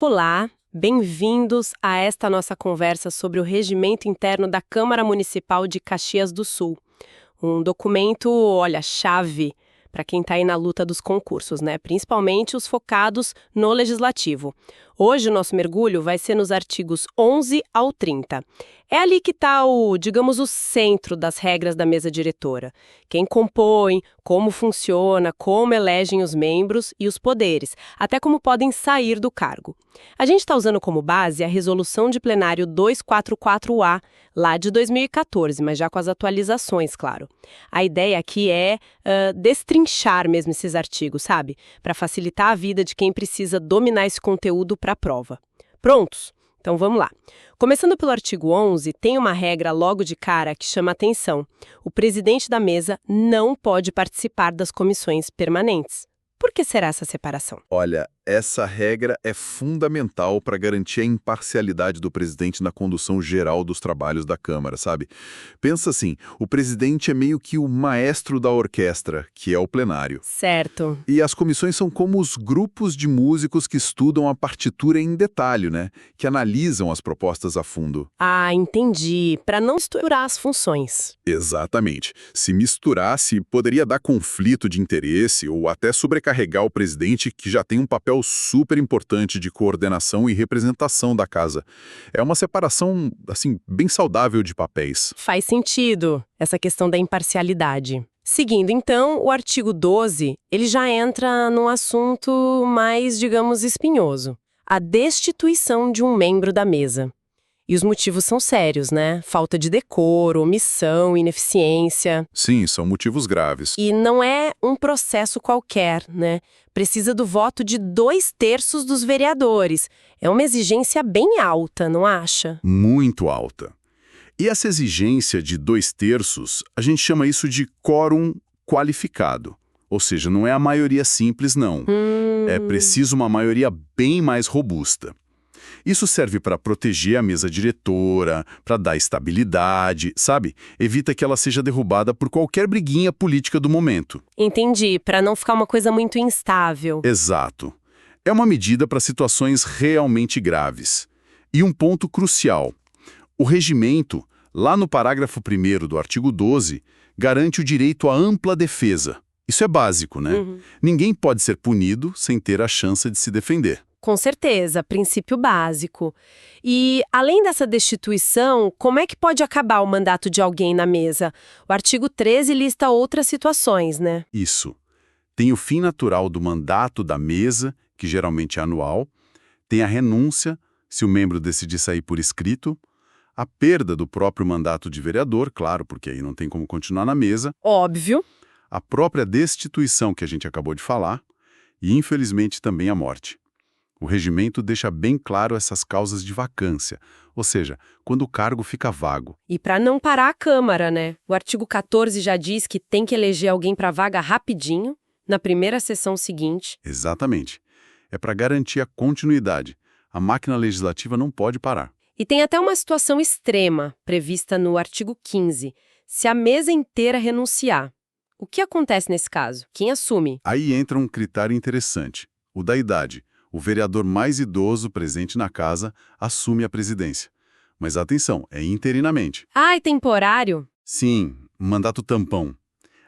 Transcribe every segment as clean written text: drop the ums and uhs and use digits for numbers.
Olá, bem-vindos a esta nossa conversa sobre o regimento interno da Câmara Municipal de Caxias do Sul. Um documento, olha, chave para quem está aí na luta dos concursos, né? Principalmente os focados no legislativo. Hoje o nosso mergulho vai ser nos artigos 11 ao 30. É ali que está digamos, o centro das regras da mesa diretora. Quem compõe, como funciona, como elegem os membros e os poderes, até como podem sair do cargo. A gente está usando como base a resolução de plenário 244A, lá de 2014, mas já com as atualizações, claro. A ideia aqui é destrinchar mesmo esses artigos, sabe? Para facilitar a vida de quem precisa dominar esse conteúdo para a prova. Prontos? Então vamos lá. Começando pelo artigo 11, tem uma regra logo de cara que chama atenção. O presidente da mesa não pode participar das comissões permanentes. Por que será essa separação? Olha, essa regra é fundamental para garantir a imparcialidade do presidente na condução geral dos trabalhos da Câmara, sabe? Pensa assim, o presidente é meio que o maestro da orquestra, que é o plenário. Certo. E as comissões são como os grupos de músicos que estudam a partitura em detalhe, né? Que analisam as propostas a fundo. Ah, entendi. Para não misturar as funções. Exatamente. Se misturasse, poderia dar conflito de interesse ou até sobrecarregar o presidente, que já tem um papel super importante de coordenação e representação da casa. É uma separação, assim, bem saudável de papéis. Faz sentido essa questão da imparcialidade. Seguindo, então, o artigo 12, ele já entra num assunto mais, digamos, espinhoso. A destituição de um membro da mesa. E os motivos são sérios, né? Falta de decoro, omissão, ineficiência. Sim, são motivos graves. E não é um processo qualquer, né? Precisa do voto de 2/3 dos vereadores. É uma exigência bem alta, não acha? Muito alta. E essa exigência de 2/3, a gente chama isso de quórum qualificado. Ou seja, não é a maioria simples, não. É preciso uma maioria bem mais robusta. Isso serve para proteger a mesa diretora, para dar estabilidade, sabe? Evita que ela seja derrubada por qualquer briguinha política do momento. Entendi, para não ficar uma coisa muito instável. Exato. É uma medida para situações realmente graves. E um ponto crucial. O regimento, lá no parágrafo 1º do artigo 12, garante o direito à ampla defesa. Isso é básico, né? Ninguém pode ser punido sem ter a chance de se defender. Com certeza, princípio básico. E, além dessa destituição, como é que pode acabar o mandato de alguém na mesa? O artigo 13 lista outras situações, né? Isso. Tem o fim natural do mandato da mesa, que geralmente é anual, tem a renúncia, se o membro decidir sair por escrito, a perda do próprio mandato de vereador, claro, porque aí não tem como continuar na mesa, Óbvio. a própria destituição que a gente acabou de falar, e infelizmente também a morte. O regimento deixa bem claro essas causas de vacância, ou seja, quando o cargo fica vago. E para não parar a Câmara, né? O artigo 14 já diz que tem que eleger alguém para vaga rapidinho, na primeira sessão seguinte. Exatamente. É para garantir a continuidade. A máquina legislativa não pode parar. E tem até uma situação extrema, prevista no artigo 15. Se a mesa inteira renunciar. O que acontece nesse caso? Quem assume? Aí entra um critério interessante, o da idade. O vereador mais idoso presente na casa assume a presidência. Mas atenção, é interinamente. Ah, é temporário? Sim, mandato tampão.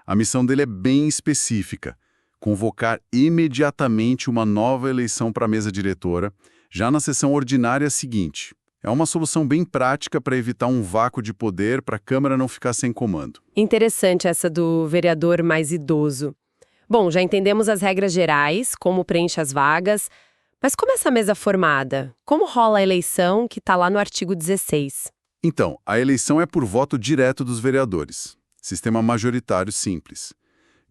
A missão dele é bem específica. Convocar imediatamente uma nova eleição para a mesa diretora, já na sessão ordinária seguinte. É uma solução bem prática para evitar um vácuo de poder para a Câmara não ficar sem comando. Interessante essa do vereador mais idoso. Bom, já entendemos as regras gerais, como preenche as vagas. Mas como é essa mesa formada? Como rola a eleição que está lá no artigo 16? Então, a eleição é por voto direto dos vereadores. Sistema majoritário simples.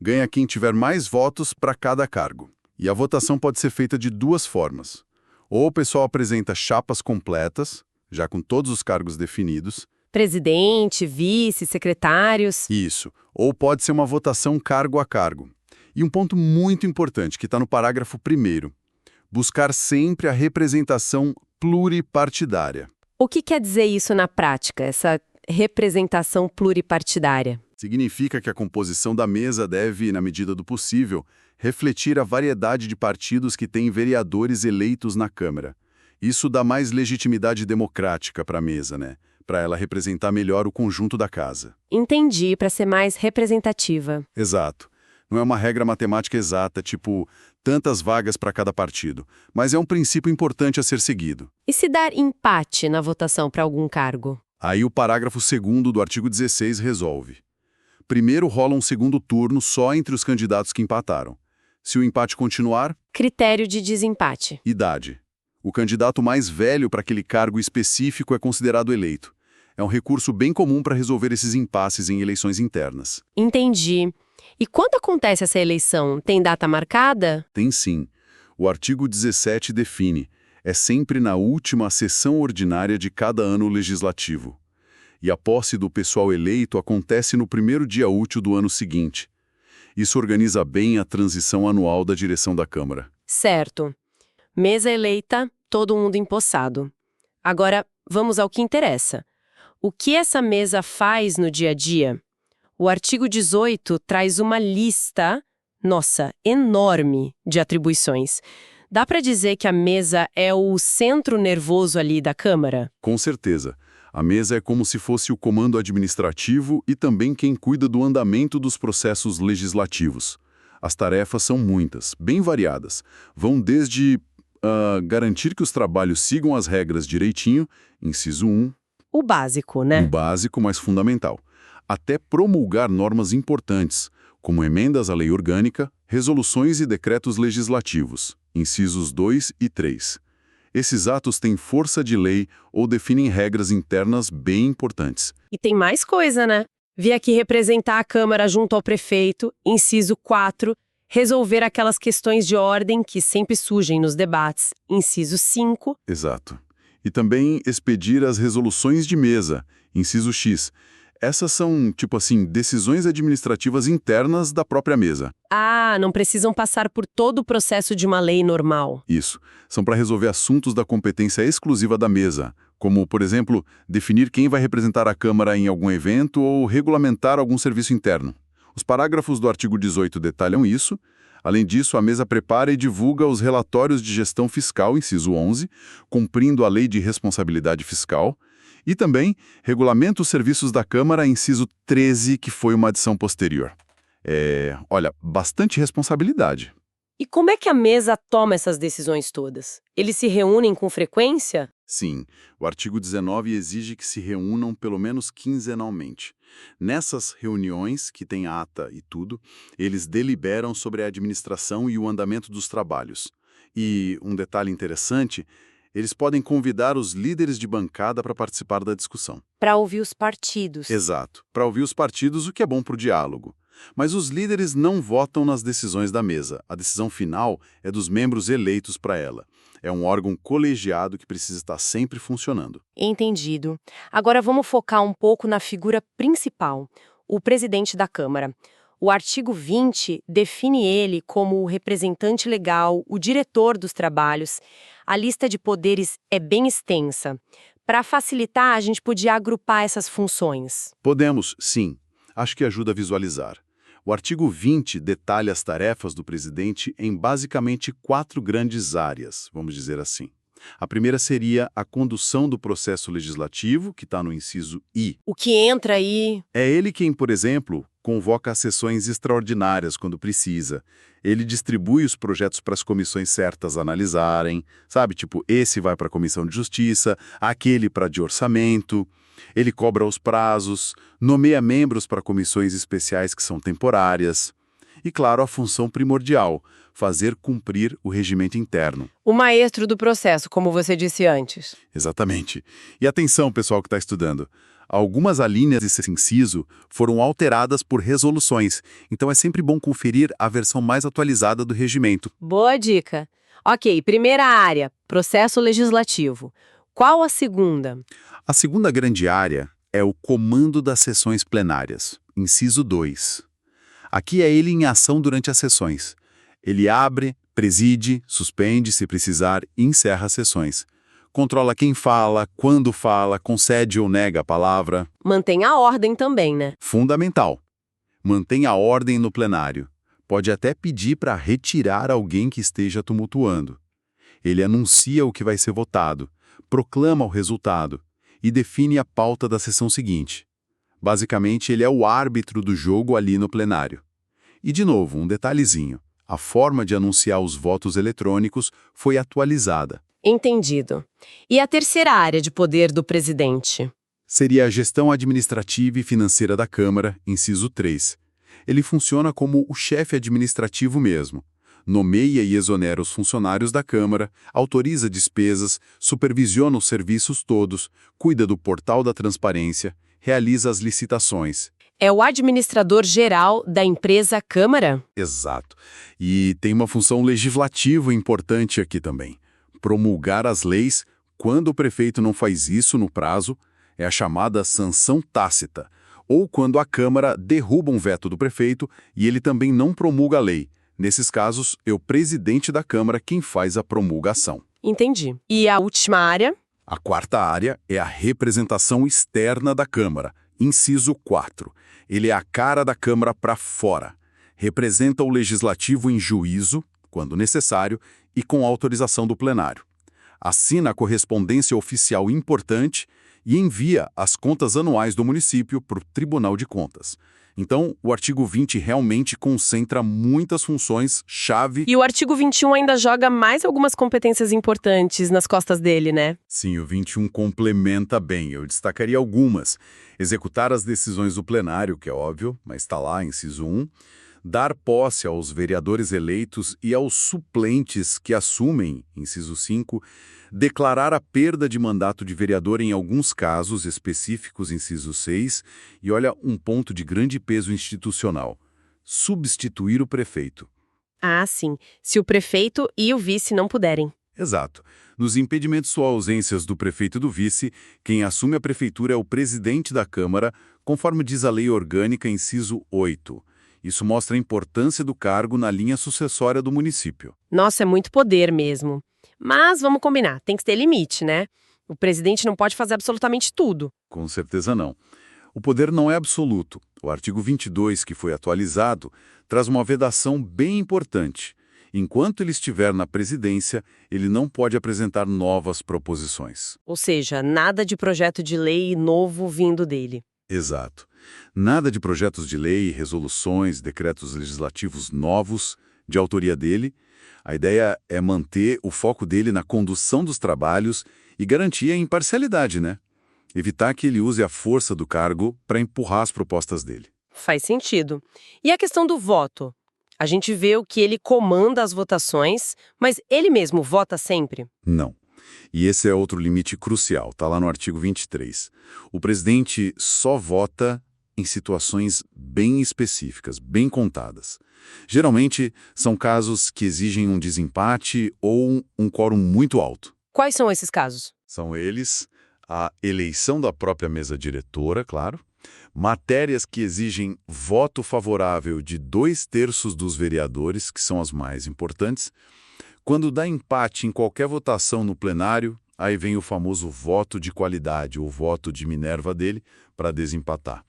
Ganha quem tiver mais votos para cada cargo. E a votação pode ser feita de duas formas. Ou o pessoal apresenta chapas completas, já com todos os cargos definidos. Presidente, vice, secretários. Isso. Ou pode ser uma votação cargo a cargo. E um ponto muito importante, que está no parágrafo 1º. Buscar sempre a representação pluripartidária. O que quer dizer isso na prática, essa representação pluripartidária? Significa que a composição da mesa deve, na medida do possível, refletir a variedade de partidos que têm vereadores eleitos na Câmara. Isso dá mais legitimidade democrática para a mesa, né? Para ela representar melhor o conjunto da casa. Entendi, para ser mais representativa. Exato. Não é uma regra matemática exata, tipo, tantas vagas para cada partido, mas é um princípio importante a ser seguido. E se dar empate na votação para algum cargo? Aí o parágrafo 2º do artigo 16 resolve. Primeiro rola um segundo turno só entre os candidatos que empataram. Se o empate continuar, Critério de desempate. idade. O candidato mais velho para aquele cargo específico é considerado eleito. É um recurso bem comum para resolver esses impasses em eleições internas. Entendi. E quando acontece essa eleição? Tem data marcada? Tem sim. O artigo 17 define. É sempre na última sessão ordinária de cada ano legislativo. E a posse do pessoal eleito acontece no primeiro dia útil do ano seguinte. Isso organiza bem a transição anual da direção da Câmara. Certo. Mesa eleita, todo mundo empossado. Agora, vamos ao que interessa. O que essa mesa faz no dia a dia? O artigo 18 traz uma lista, nossa, enorme, de atribuições. Dá para dizer que a mesa é o centro nervoso ali da Câmara? Com certeza. A mesa é como se fosse o comando administrativo e também quem cuida do andamento dos processos legislativos. As tarefas são muitas, bem variadas. Vão desde garantir que os trabalhos sigam as regras direitinho, inciso 1, O básico, né? o básico, mas fundamental, até promulgar normas importantes, como emendas à lei orgânica, resoluções e decretos legislativos, incisos 2 e 3. Esses atos têm força de lei ou definem regras internas bem importantes. E tem mais coisa, né? Vi aqui representar a Câmara junto ao prefeito, inciso 4, resolver aquelas questões de ordem que sempre surgem nos debates, inciso 5. Exato. E também expedir as resoluções de mesa, inciso X. Essas são, tipo assim, decisões administrativas internas da própria mesa. Ah, não precisam passar por todo o processo de uma lei normal. Isso. São para resolver assuntos da competência exclusiva da mesa, como, por exemplo, definir quem vai representar a Câmara em algum evento ou regulamentar algum serviço interno. Os parágrafos do artigo 18 detalham isso. Além disso, a mesa prepara e divulga os relatórios de gestão fiscal, inciso 11, cumprindo a Lei de Responsabilidade Fiscal, e também regulamenta os serviços da Câmara, inciso 13, que foi uma adição posterior. Olha, bastante responsabilidade. E como é que a mesa toma essas decisões todas? Eles se reúnem com frequência? Sim, o artigo 19 exige que se reúnam pelo menos quinzenalmente. Nessas reuniões, que tem ata e tudo, eles deliberam sobre a administração e o andamento dos trabalhos. E um detalhe interessante, eles podem convidar os líderes de bancada para participar da discussão. Para ouvir os partidos. Exato, para ouvir os partidos, o que é bom para o diálogo. Mas os líderes não votam nas decisões da mesa. A decisão final é dos membros eleitos para ela. É um órgão colegiado que precisa estar sempre funcionando. Entendido. Agora vamos focar um pouco na figura principal, o presidente da Câmara. O artigo 20 define ele como o representante legal, o diretor dos trabalhos. A lista de poderes é bem extensa. Para facilitar, a gente podia agrupar essas funções. Podemos, sim. Acho que ajuda a visualizar. O artigo 20 detalha as tarefas do presidente em basicamente 4 grandes áreas, vamos dizer assim. A primeira seria a condução do processo legislativo, que está no inciso I. O que entra aí? É ele quem, por exemplo, convoca as sessões extraordinárias quando precisa. Ele distribui os projetos para as comissões certas analisarem, sabe? Tipo, esse vai para a Comissão de Justiça, aquele para de orçamento. Ele cobra os prazos, nomeia membros para comissões especiais que são temporárias. E, claro, a função primordial, fazer cumprir o regimento interno. O maestro do processo, como você disse antes. Exatamente. E atenção, pessoal que está estudando. Algumas alíneas desse inciso foram alteradas por resoluções, então é sempre bom conferir a versão mais atualizada do regimento. Boa dica. Ok, primeira área, processo legislativo. Qual a segunda? A segunda grande área é o comando das sessões plenárias, inciso 2. Aqui é ele em ação durante as sessões. Ele abre, preside, suspende, se precisar, e encerra as sessões. Controla quem fala, quando fala, concede ou nega a palavra. Mantém a ordem também, né? Fundamental. Mantém a ordem no plenário. Pode até pedir para retirar alguém que esteja tumultuando. Ele anuncia o que vai ser votado, proclama o resultado e define a pauta da sessão seguinte. Basicamente, ele é o árbitro do jogo ali no plenário. E, de novo, um detalhezinho. A forma de anunciar os votos eletrônicos foi atualizada. Entendido. E a terceira área de poder do presidente? Seria a gestão administrativa e financeira da Câmara, inciso 3. Ele funciona como o chefe administrativo mesmo. Nomeia e exonera os funcionários da Câmara, autoriza despesas, supervisiona os serviços todos, cuida do portal da transparência, realiza as licitações. É o administrador geral da empresa Câmara? Exato. E tem uma função legislativa importante aqui também. Promulgar as leis. Quando o prefeito não faz isso no prazo, é a chamada sanção tácita, ou quando a Câmara derruba um veto do prefeito e ele também não promulga a lei. Nesses casos, é o presidente da Câmara quem faz a promulgação. Entendi. E a última área? A quarta área é a representação externa da Câmara, inciso 4. Ele é a cara da Câmara para fora. Representa o legislativo em juízo, quando necessário, e com autorização do plenário. Assina a correspondência oficial importante e envia as contas anuais do município para o Tribunal de Contas. Então, o artigo 20 realmente concentra muitas funções-chave. E o artigo 21 ainda joga mais algumas competências importantes nas costas dele, né? Sim, o 21 complementa bem. Eu destacaria algumas. Executar as decisões do plenário, que é óbvio, mas está lá, inciso 1. Dar posse aos vereadores eleitos e aos suplentes que assumem, inciso 5. Declarar a perda de mandato de vereador em alguns casos específicos, inciso 6, e olha, um ponto de grande peso institucional: substituir o prefeito. Ah, sim. Se o prefeito e o vice não puderem. Exato. Nos impedimentos ou ausências do prefeito e do vice, quem assume a prefeitura é o presidente da Câmara, conforme diz a Lei Orgânica, inciso 8. Isso mostra a importância do cargo na linha sucessória do município. Nossa, é muito poder mesmo. Mas vamos combinar, tem que ter limite, né? O presidente não pode fazer absolutamente tudo. Com certeza não. O poder não é absoluto. O artigo 22, que foi atualizado, traz uma vedação bem importante. Enquanto ele estiver na presidência, ele não pode apresentar novas proposições. Ou seja, nada de projeto de lei novo vindo dele. Exato. Nada de projetos de lei, resoluções, decretos legislativos novos de autoria dele. A ideia é manter o foco dele na condução dos trabalhos e garantir a imparcialidade, né? Evitar que ele use a força do cargo para empurrar as propostas dele. Faz sentido. E a questão do voto? A gente vê o que ele comanda as votações, mas ele mesmo vota sempre? Não. E esse é outro limite crucial, está lá no artigo 23. O presidente só vota em situações bem específicas, bem contadas. Geralmente, são casos que exigem um desempate ou um quórum muito alto. Quais são esses casos? São eles a eleição da própria mesa diretora, claro, matérias que exigem voto favorável de 2/3 dos vereadores, que são as mais importantes. Quando dá empate em qualquer votação no plenário, aí vem o famoso voto de qualidade, ou voto de Minerva dele, para desempatar.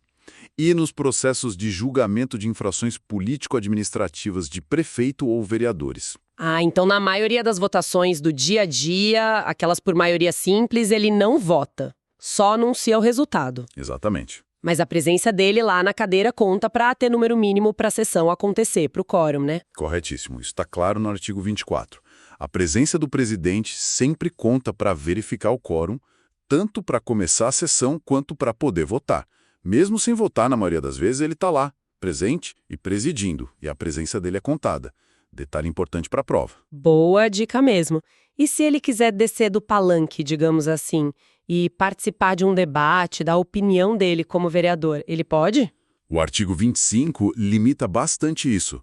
E nos processos de julgamento de infrações político-administrativas de prefeito ou vereadores. Ah, então na maioria das votações do dia a dia, aquelas por maioria simples, ele não vota. Só anuncia o resultado. Exatamente. Mas a presença dele lá na cadeira conta para ter número mínimo para a sessão acontecer, para o quórum, né? Corretíssimo. Isso está claro no artigo 24. A presença do presidente sempre conta para verificar o quórum, tanto para começar a sessão quanto para poder votar. Mesmo sem votar, na maioria das vezes, ele está lá, presente e presidindo, e a presença dele é contada. Detalhe importante para a prova. Boa dica mesmo. E se ele quiser descer do palanque, digamos assim, e participar de um debate, da opinião dele como vereador, ele pode? O artigo 25 limita bastante isso.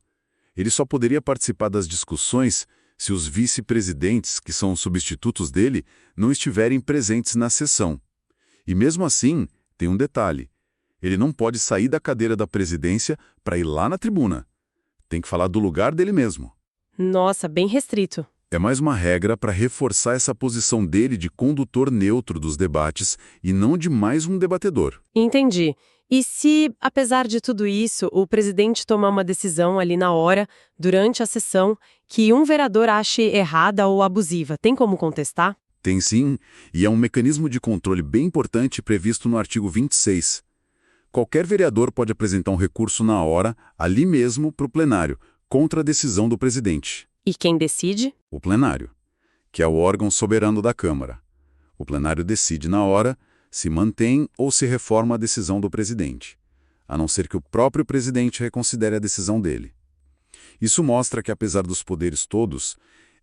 Ele só poderia participar das discussões se os vice-presidentes, que são os substitutos dele, não estiverem presentes na sessão. E mesmo assim, tem um detalhe. Ele não pode sair da cadeira da presidência para ir lá na tribuna. Tem que falar do lugar dele mesmo. Nossa, bem restrito. É mais uma regra para reforçar essa posição dele de condutor neutro dos debates e não de mais um debatedor. Entendi. E se, apesar de tudo isso, o presidente tomar uma decisão ali na hora, durante a sessão, que um vereador ache errada ou abusiva, tem como contestar? Tem sim, e é um mecanismo de controle bem importante previsto no artigo 26. Qualquer vereador pode apresentar um recurso na hora, ali mesmo, para o plenário, contra a decisão do presidente. E quem decide? O plenário, que é o órgão soberano da Câmara. O plenário decide na hora se mantém ou se reforma a decisão do presidente, a não ser que o próprio presidente reconsidere a decisão dele. Isso mostra que, apesar dos poderes todos,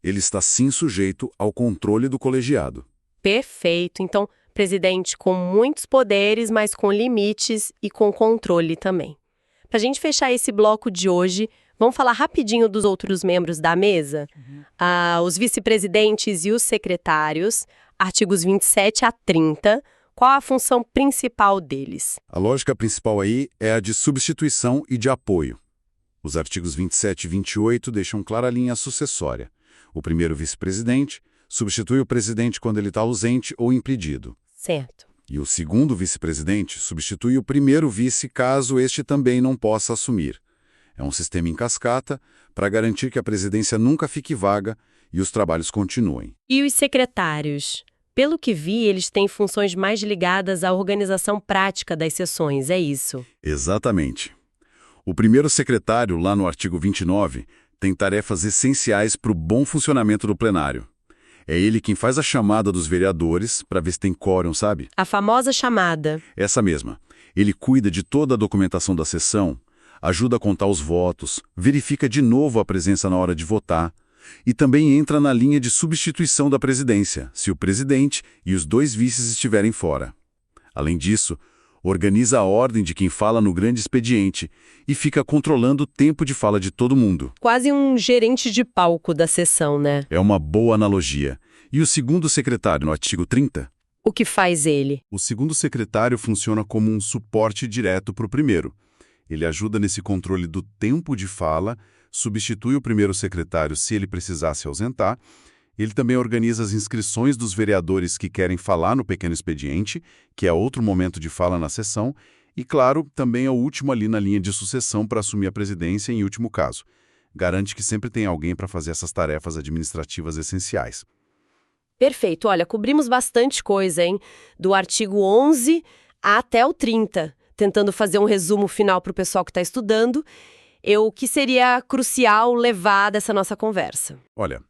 ele está sim sujeito ao controle do colegiado. Perfeito. Então, presidente com muitos poderes, mas com limites e com controle também. Para a gente fechar esse bloco de hoje, vamos falar rapidinho dos outros membros da mesa? Os vice-presidentes e os secretários, artigos 27 a 30. Qual a função principal deles? A lógica principal aí é a de substituição e de apoio. Os artigos 27 e 28 deixam clara a linha sucessória. O primeiro vice-presidente substitui o presidente quando ele está ausente ou impedido. Certo. E o segundo vice-presidente substitui o primeiro vice caso este também não possa assumir. É um sistema em cascata para garantir que a presidência nunca fique vaga e os trabalhos continuem. E os secretários? Pelo que vi, eles têm funções mais ligadas à organização prática das sessões, é isso? Exatamente. O primeiro secretário, lá no artigo 29, tem tarefas essenciais para o bom funcionamento do plenário. É ele quem faz a chamada dos vereadores para ver se tem quórum, sabe? A famosa chamada. Essa mesma. Ele cuida de toda a documentação da sessão, ajuda a contar os votos, verifica de novo a presença na hora de votar e também entra na linha de substituição da presidência, se o presidente e os dois vices estiverem fora. Além disso, organiza a ordem de quem fala no grande expediente e fica controlando o tempo de fala de todo mundo. Quase um gerente de palco da sessão, né? É uma boa analogia. E o segundo secretário, no artigo 30? O que faz ele? O segundo secretário funciona como um suporte direto para o primeiro. Ele ajuda nesse controle do tempo de fala, substitui o primeiro secretário se ele precisar se ausentar. Ele também organiza as inscrições dos vereadores que querem falar no pequeno expediente, que é outro momento de fala na sessão, e, claro, também é o último ali na linha de sucessão para assumir a presidência em último caso. Garante que sempre tem alguém para fazer essas tarefas administrativas essenciais. Perfeito. Olha, cobrimos bastante coisa, hein? Do artigo 11 até o 30, tentando fazer um resumo final para o pessoal que está estudando. O que seria crucial levar dessa nossa conversa? Olha,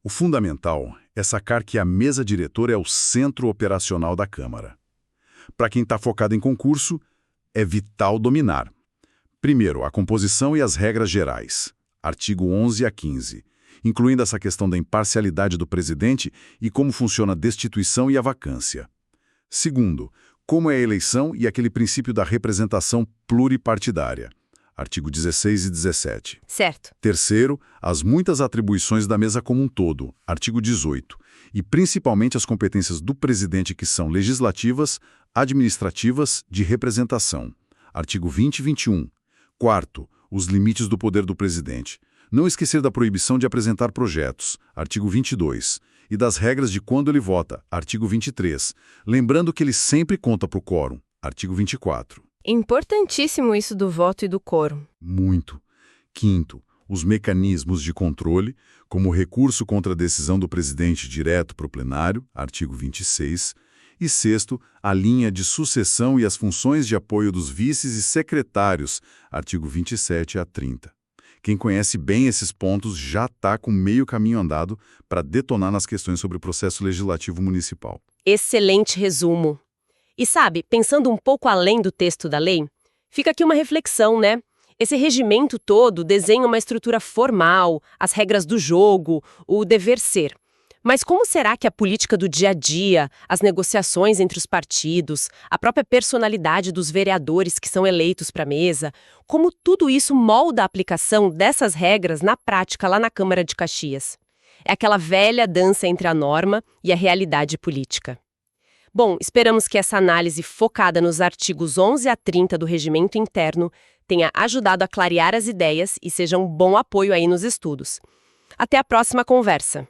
o fundamental é sacar que a mesa diretora é o centro operacional da Câmara. Para quem está focado em concurso, é vital dominar. Primeiro, a composição e as regras gerais, artigo 11 a 15, incluindo essa questão da imparcialidade do presidente e como funciona a destituição e a vacância. Segundo, como é a eleição e aquele princípio da representação pluripartidária, artigo 16 e 17. Certo. Terceiro, as muitas atribuições da mesa como um todo, artigo 18, e principalmente as competências do presidente que são legislativas, administrativas, de representação, artigo 20 e 21. Quarto, os limites do poder do presidente. Não esquecer da proibição de apresentar projetos, artigo 22, e das regras de quando ele vota, artigo 23, lembrando que ele sempre conta para o quórum, artigo 24. Importantíssimo isso do voto e do quórum. Muito. Quinto, os mecanismos de controle, como o recurso contra a decisão do presidente direto para o plenário, artigo 26. E sexto, a linha de sucessão e as funções de apoio dos vices e secretários, artigo 27 a 30. Quem conhece bem esses pontos já está com meio caminho andado para detonar nas questões sobre o processo legislativo municipal. Excelente resumo. E sabe, pensando um pouco além do texto da lei, fica aqui uma reflexão, né? Esse regimento todo desenha uma estrutura formal, as regras do jogo, o dever ser. Mas como será que a política do dia a dia, as negociações entre os partidos, a própria personalidade dos vereadores que são eleitos para a mesa, como tudo isso molda a aplicação dessas regras na prática lá na Câmara de Caxias? É aquela velha dança entre a norma e a realidade política. Bom, esperamos que essa análise focada nos artigos 11 a 30 do Regimento Interno tenha ajudado a clarear as ideias e seja um bom apoio aí nos estudos. Até a próxima conversa!